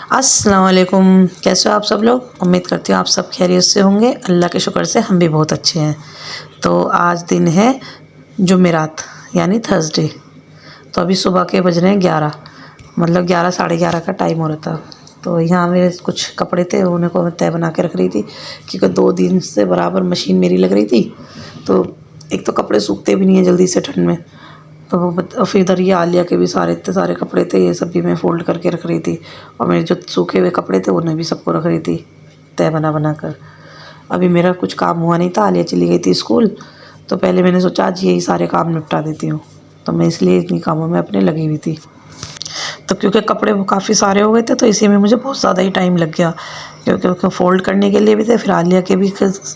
अस्सलाम वालेकुम। कैसे हो आप सब लोग? उम्मीद करती हूँ आप सब खैरियत से होंगे। अल्लाह के शुक्र से हम भी बहुत अच्छे हैं। तो आज दिन है जुमेरात यानी थर्सडे। तो अभी सुबह के बज रहे हैं 11, मतलब 11 साढ़े 11 का टाइम हो रहा था। तो यहाँ मेरे कुछ कपड़े थे, उन्हें को मैं तय बना के रख रही थी क्योंकि 2 दिन से बराबर मशीन मेरी लग रही थी। तो एक तो कपड़े सूखते भी नहीं हैं जल्दी से ठंड में। तो फिर इधर ये आलिया के भी सारे इतने सारे कपड़े थे, ये सब भी मैं फ़ोल्ड करके रख रही थी। और मेरे जो सूखे हुए कपड़े थे उन्हें भी सबको रख रही थी तय बना बना कर। अभी मेरा कुछ काम हुआ नहीं था, आलिया चली गई थी स्कूल। तो पहले मैंने सोचा आज यही सारे काम निपटा देती हूँ, तो मैं इसलिए इन्हीं कामों में अपने लगी हुई थी। तो क्योंकि कपड़े वो काफ़ी सारे हो गए थे तो इसी में मुझे बहुत ज़्यादा ही टाइम लग गया, क्योंकि फ़ोल्ड करने के लिए भी थे, फिर आलिया के भी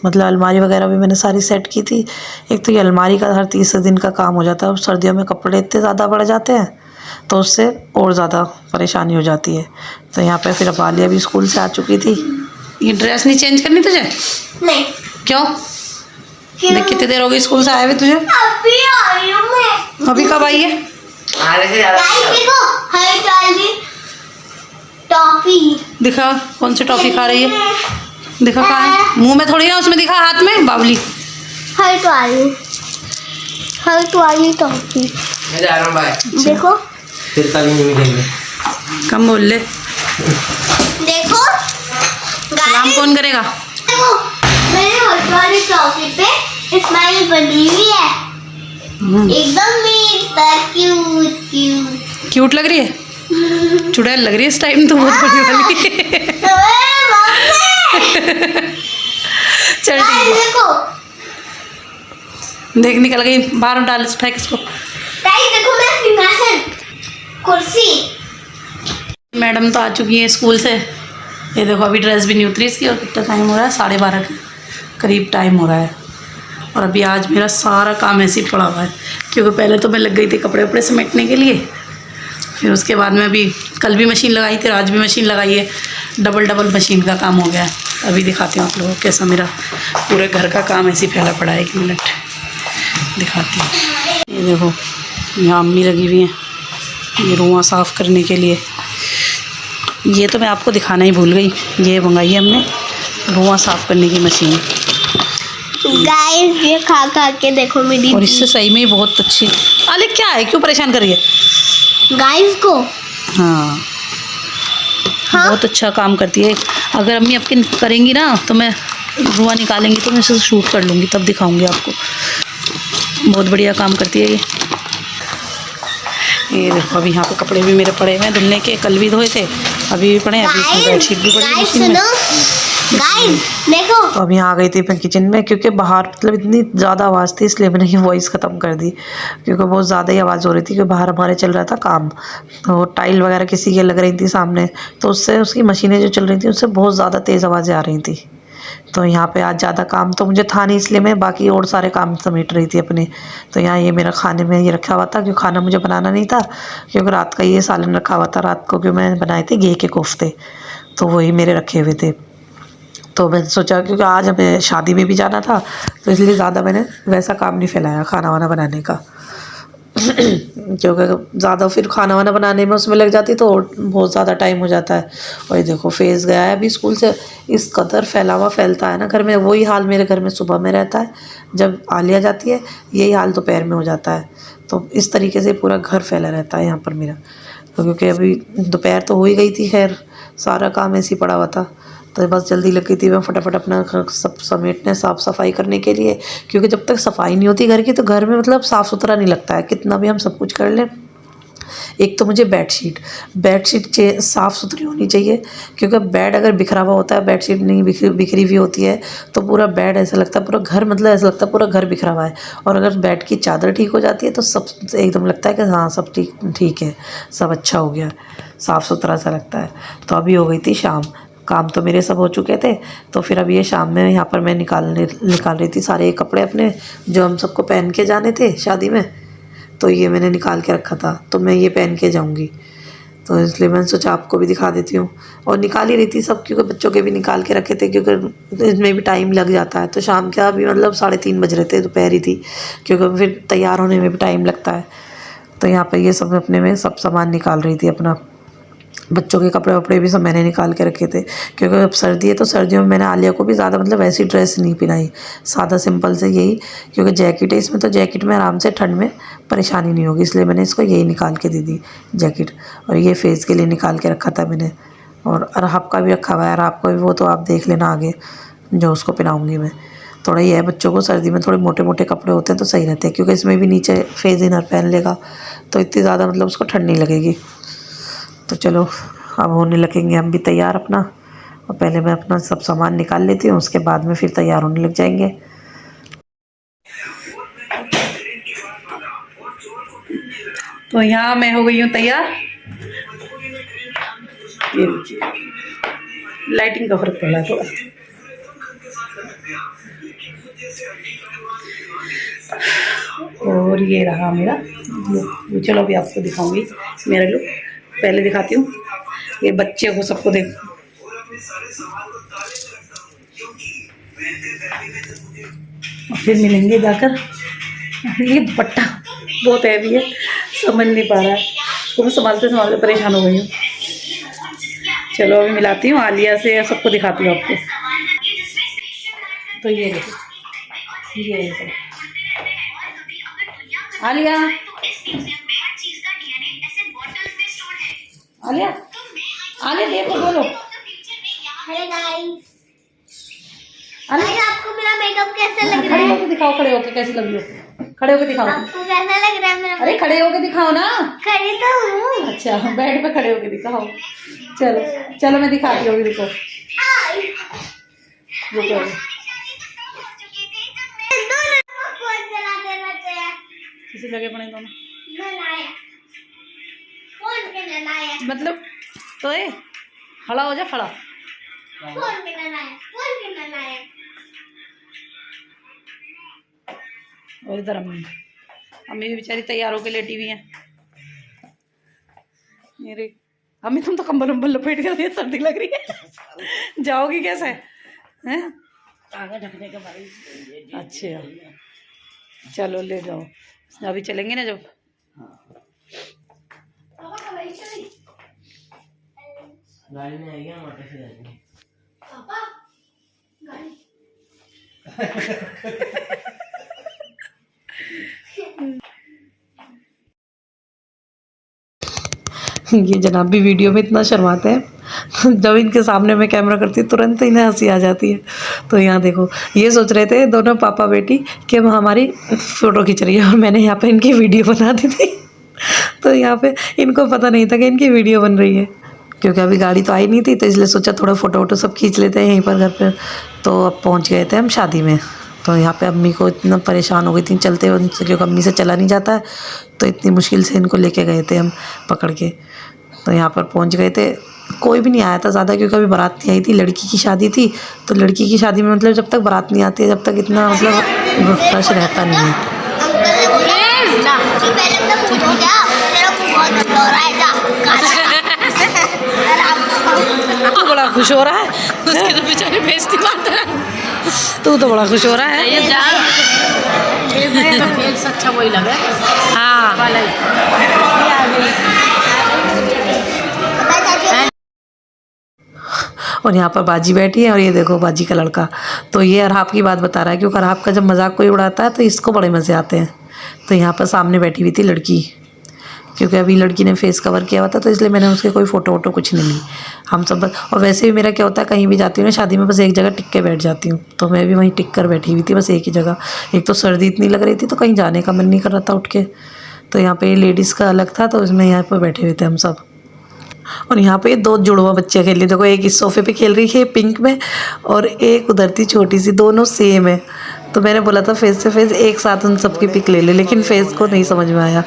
मतलब अलमारी वगैरह भी मैंने सारी सेट की थी। एक तो ये अलमारी का हर तीसरे दिन का काम हो जाता है, और सर्दियों में कपड़े इतने ज़्यादा बढ़ जाते हैं तो उससे और ज़्यादा परेशानी हो जाती है। तो यहाँ पर फिर अब आलिया भी स्कूल से आ चुकी थी। ये ड्रेस नहीं चेंज करनी तुझे? नहीं। क्यों? देख कितनी देर हो गई स्कूल से आए हुए तुझे? अभी आई हूँ मैं। अभी कब आई है? देखो हरी वाली टॉफी। दिखा कौन सी टॉफी खा रही है, दिखा कहाँ है? मुंह में थोड़ी ना, उसमें दिखा हाथ में बावली। हरी वाली टॉफी। मैं जा रहा हूँ बाय। देखो फिर कभी नहीं मिलेंगे। कम बोल ले। देखो सलाम कौन करेगा? देखो मेरे हरी वाली टॉफी पे स्माइल बनी हुई है, एकदम मीठा क्यूट। क्यूट लग रही है, चुड़ैल लग रही है इस टाइम तो बहुत बड़ी वाली। चल ठीक है। देखो देख निकल गई बाहर, डाल फेंक इसको। देखो मैं सिंहासन कुर्सी। मैडम तो आ चुकी है स्कूल से। ये देखो अभी ड्रेस भी नहीं उतरी इसकी, और कितना टाइम हो रहा है? 12:30 के करीब टाइम हो रहा है। और अभी आज मेरा सारा काम ऐसे ही पड़ा हुआ है, क्योंकि पहले तो मैं लग गई थी कपड़े वपड़े समेटने के लिए। फिर उसके बाद में अभी कल भी मशीन लगाई थी, आज भी मशीन लगाई है, डबल मशीन का काम हो गया है। अभी दिखाती हूँ आप लोगों को कैसा मेरा पूरे घर का काम ऐसे ही फैला पड़ा है। 1 मिनट दिखाती हूँ। ये देखो यहाँ अम्मी लगी हुई हैं ये रुआं साफ़ करने के लिए। ये तो मैं आपको दिखाना ही भूल गई, ये मंगाई है हमने रुआं साफ़ करने की मशीन। गाइस ये खा के देखो मेरी, और इससे सही में ही बहुत अच्छी। अरे क्या है, क्यों परेशान कर रही है गाइस को? हाँ बहुत अच्छा काम करती है। अगर अम्मी आपकी करेंगी ना तो मैं रुआं निकालेंगी तो मैं इसे शूट कर लूँगी, तब दिखाऊंगी आपको। बहुत बढ़िया काम करती है ये देखो अभी यहाँ पे कपड़े भी मेरे पड़े हुए हैं धुलने के, कल भी धोए थे, अभी भी पड़े हैं। अभी इसमें बेडशीट भी पड़ी है मशीन में। गाइस देखो तो अभी यहाँ आ गई थी मैं किचन में, क्योंकि बाहर मतलब इतनी ज़्यादा आवाज़ थी इसलिए मैंने ये वॉइस ख़त्म कर दी, क्योंकि बहुत ज़्यादा ही आवाज़ हो रही थी। क्योंकि बाहर हमारे चल रहा था काम, तो टाइल वगैरह किसी के लग रही थी सामने, तो उससे उसकी मशीनें जो चल रही थी उससे बहुत ज़्यादा तेज़ आवाज़ें आ रही थी। तो यहाँ पे आज ज़्यादा काम तो मुझे था नहीं, इसलिए मैं बाकी और सारे काम समेट रही थी अपने। तो यहाँ ये मेरा खाने में ये रखा हुआ था, क्योंकि खाना मुझे बनाना नहीं था, क्योंकि रात का ये सालन रखा हुआ था रात को, क्योंकि मैंने बनाए थे घी के कोफ्ते, तो वही मेरे रखे हुए थे। तो मैंने सोचा क्योंकि आज हमें शादी में भी जाना था, तो इसलिए ज़्यादा मैंने वैसा काम नहीं फैलाया खाना वाना बनाने का। क्योंकि ज़्यादा फिर खाना वाना बनाने में उसमें लग जाती तो बहुत ज़्यादा टाइम हो जाता है। और ये देखो फेस गया है अभी स्कूल से, इस कदर फैलता है ना घर में। वही हाल मेरे घर में सुबह में रहता है, जब आलिया जाती है यही हाल दोपहर में हो जाता है। तो इस तरीके से पूरा घर फैला रहता है यहाँ पर मेरा। तो क्योंकि अभी दोपहर तो हो ही गई थी, खैर सारा काम ऐसे ही पड़ा हुआ था, तो बस जल्दी लग गई थी मैं फटाफट अपना सब समेटने साफ़ सफाई करने के लिए। क्योंकि जब तक सफाई नहीं होती घर की तो घर में मतलब साफ़ सुथरा नहीं लगता है, कितना भी हम सब कुछ कर लें। एक तो मुझे बेडशीट साफ़ सुथरी होनी चाहिए, क्योंकि बेड अगर बिखरा हुआ होता है, बेडशीट नहीं बिखरी हुई होती है, तो पूरा बेड ऐसा लगता है, पूरा घर मतलब ऐसा लगता है पूरा घर बिखरा हुआ है। और अगर बेड की चादर ठीक हो जाती है तो सब एकदम लगता है कि हाँ सब ठीक है, सब अच्छा हो गया, साफ़ सुथरा सा लगता है। तो अभी हो गई थी शाम, काम तो मेरे सब हो चुके थे। तो फिर अब ये शाम में यहाँ पर मैं निकाल रही थी सारे कपड़े अपने, जो हम सबको पहन के जाने थे शादी में। तो ये मैंने निकाल के रखा था, तो मैं ये पहन के जाऊँगी, तो इसलिए मैंने सोचा आपको भी दिखा देती हूँ। और निकाल ही रही थी सब, क्योंकि बच्चों के भी निकाल के रखे थे, क्योंकि इसमें भी टाइम लग जाता है। तो शाम का भी मतलब 3:30 बज रहे थे, दोपहर ही थी, क्योंकि फिर तैयार होने में भी टाइम लगता है। तो यहाँ पर ये सब अपने में सब सामान निकाल रही थी अपना। बच्चों के कपड़े वपड़े भी सब मैंने निकाल के रखे थे, क्योंकि अब सर्दी है तो सर्दियों में मैंने आलिया को भी ज़्यादा मतलब वैसी ड्रेस नहीं पहनाई, सादा सिंपल से यही, क्योंकि जैकेट है इसमें तो जैकेट में आराम से ठंड में परेशानी नहीं होगी, इसलिए मैंने इसको यही निकाल के दे दी जैकेट। और ये फेस के लिए निकाल के रखा था मैंने, और अरहब का भी रखा हुआ है, अरहब का भी वो तो आप देख लेना आगे जो उसको पहनाऊँगी मैं। थोड़ा ये है बच्चों को सर्दी में थोड़े मोटे मोटे कपड़े होते हैं तो सही रहते हैं, क्योंकि इसमें भी नीचे फेस इनर पहन लेगा तो इतनी ज़्यादा मतलब उसको ठंड नहीं लगेगी। तो चलो अब होने लगेंगे हम भी तैयार अपना, और पहले मैं अपना सब सामान निकाल लेती हूँ, उसके बाद में फिर तैयार होने लग जाएंगे। तो यहाँ मैं हो गई हूँ तैयार, ये देखिए लाइटिंग का फर्क पड़ रहा है थोड़ा। और ये रहा मेरा ये, चलो अभी आपको दिखाऊंगी मेरा लुक, पहले दिखाती हूँ ये बच्चे को सबको देखो। फिर मिलेंगे जाकर। ये दुपट्टा बहुत हैवी है, समझ नहीं पा रहा है, तो मैं संभालते संभालते परेशान हो गई हूँ। चलो अभी मिलाती हूँ आलिया से, सबको दिखाती हूँ आपको। तो ये देखो, ये सब आलिया, आलिया, आलिया देखो बोलो। हेलो गाइस, आपको मेरा मेकअप कैसा लग रहा खड़े है? होके दिखाओ, खड़े होके कैसी लग रही हो, खड़े होके दिखाओ। आपको कैसा लग रहा है मेरा? अरे खड़े होके दिखाओ ना। खड़ी तो हूँ। अच्छा बेड पे खड़े होके दिखाओ। चलो चलो मैं दिखाती हूँ, रुको रुको। फोन चला देना चाहिए। किसी लगे पड़े दोनों, नलायक, फोन के नलायक, मतलब तो ये खड़ा हो जा, खड़ा। फोन के नलायक, फोन के नलायक। और इधर अम्मी, अम्मी भी बेचारी तैयार होके लेटी हुई है। मेरे अम्मी तुम तो कंबल उम्बल लपेट कर दिए, सर्दी लग रही है, जाओगी कैसे हैं? आगे ढकने के बाद। अच्छा चलो ले जाओ, अभी चलेंगे ना जब। गाड़ी में आएगी ना, मोटर से जाएंगे। पापा गाड़ी ये जनाब भी वीडियो में इतना शर्माते हैं, जब इनके सामने मैं कैमरा करती हूँ तुरंत इन्हें हंसी आ जाती है। तो यहाँ देखो ये सोच रहे थे दोनों पापा बेटी कि हम हमारी फ़ोटो खींच रही है, और मैंने यहाँ पे इनकी वीडियो बना दी थी। तो यहाँ पे इनको पता नहीं था कि इनकी वीडियो बन रही है, क्योंकि अभी गाड़ी तो आई नहीं थी, तो इसलिए सोचा थोड़ा फ़ोटो वोटो सब खींच लेते हैं यहीं पर घर पर। तो अब पहुँच गए थे हम शादी में। तो यहाँ पे अम्मी को इतना परेशान हो गई थी चलते हुए उनसे, क्योंकि अम्मी से चला नहीं जाता है, तो इतनी मुश्किल से इनको लेके गए थे हम पकड़ के। तो यहाँ पर पहुँच गए थे, कोई भी नहीं आया था ज़्यादा, क्योंकि अभी बारात नहीं आई थी, लड़की की शादी थी। तो लड़की की शादी में मतलब जब तक बारात नहीं आती है जब तक इतना मतलब रश रहता नहीं है। तू बड़ा खुश हो रहा है, उसकी तो बेचारी बेइज्जती मारता है। तू तो बड़ा खुश हो रहा है। ये अच्छा वही लगे। हाँ और यहाँ पर बाजी बैठी है, और ये देखो बाजी का लड़का। तो ये अरहाब की बात बता रहा है, क्योंकि अरहाब का जब मजाक कोई उड़ाता है तो इसको बड़े मज़े आते हैं। तो यहाँ पर सामने बैठी हुई थी लड़की, क्योंकि अभी लड़की ने फेस कवर किया हुआ था, तो इसलिए मैंने उसके कोई फ़ोटो वोटो कुछ नहीं ली। हम सब बस, और वैसे भी मेरा क्या होता है कहीं भी जाती हूँ ना शादी में, बस एक जगह टिक के बैठ जाती हूँ। तो मैं भी वहीं टिक कर बैठी हुई थी बस एक ही जगह। एक तो सर्दी इतनी लग रही थी तो कहीं जाने का मन नहीं कर रहा था उठ के। तो यहाँ पे लेडीज़ का अलग था, तो उसमें यहाँ पर बैठे हुए थे हम सब। और यहाँ पे दो जुड़वा बच्चे खेल रही, देखो एक इस सोफे पे खेल रही है पिंक में, और एक उधर थी छोटी सी, दोनों सेम है। तो मैंने बोला था फेस से फेस एक साथ उन सबकी पिक ले ले, लेकिन फेस को नहीं समझ में आया।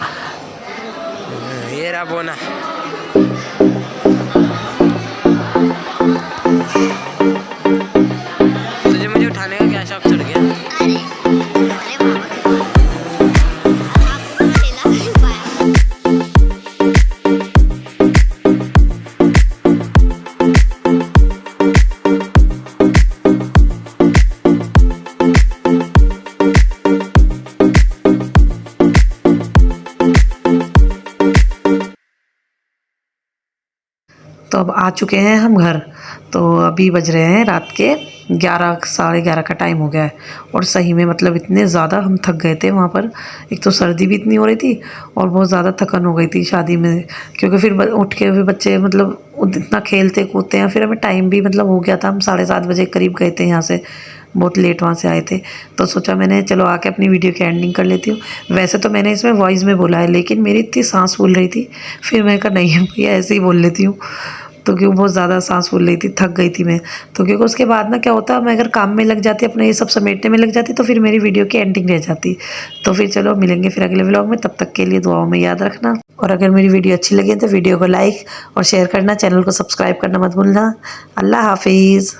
ये रहा बोना। तुझे मुझे उठाने का क्या शौक चढ़ गया? आ चुके हैं हम घर। तो अभी बज रहे हैं रात के 11 साढ़े 11 का टाइम हो गया है। और सही में मतलब इतने ज़्यादा हम थक गए थे वहाँ पर। एक तो सर्दी भी इतनी हो रही थी और बहुत ज़्यादा थकन हो गई थी शादी में, क्योंकि फिर उठ के फिर बच्चे मतलब इतना खेलते कूदते हैं। फिर हमें टाइम भी मतलब हो गया था, हम 7:30 बजे करीब गए थे यहाँ से, बहुत लेट वहाँ से आए थे। तो सोचा मैंने चलो आके अपनी वीडियो की एंडिंग कर लेती हूँ। वैसे तो मैंने इसमें वॉइस में बोला है, लेकिन मेरी इतनी सांस फूल रही थी, फिर मैं कहा नहीं भैया ऐसे ही बोल लेती हूँ। तो क्यों बहुत ज़्यादा सांस फूल रही थी, थक गई थी मैं। तो क्योंकि उसके बाद ना क्या होता, मैं अगर काम में लग जाती, अपने ये सब समेटने में लग जाती, तो फिर मेरी वीडियो की एंडिंग रह जाती। तो फिर चलो मिलेंगे फिर अगले व्लॉग में, तब तक के लिए दुआओं में याद रखना। और अगर मेरी वीडियो अच्छी लगे तो वीडियो को लाइक और शेयर करना, चैनल को सब्सक्राइब करना मत भूलना। अल्लाह हाफिज़।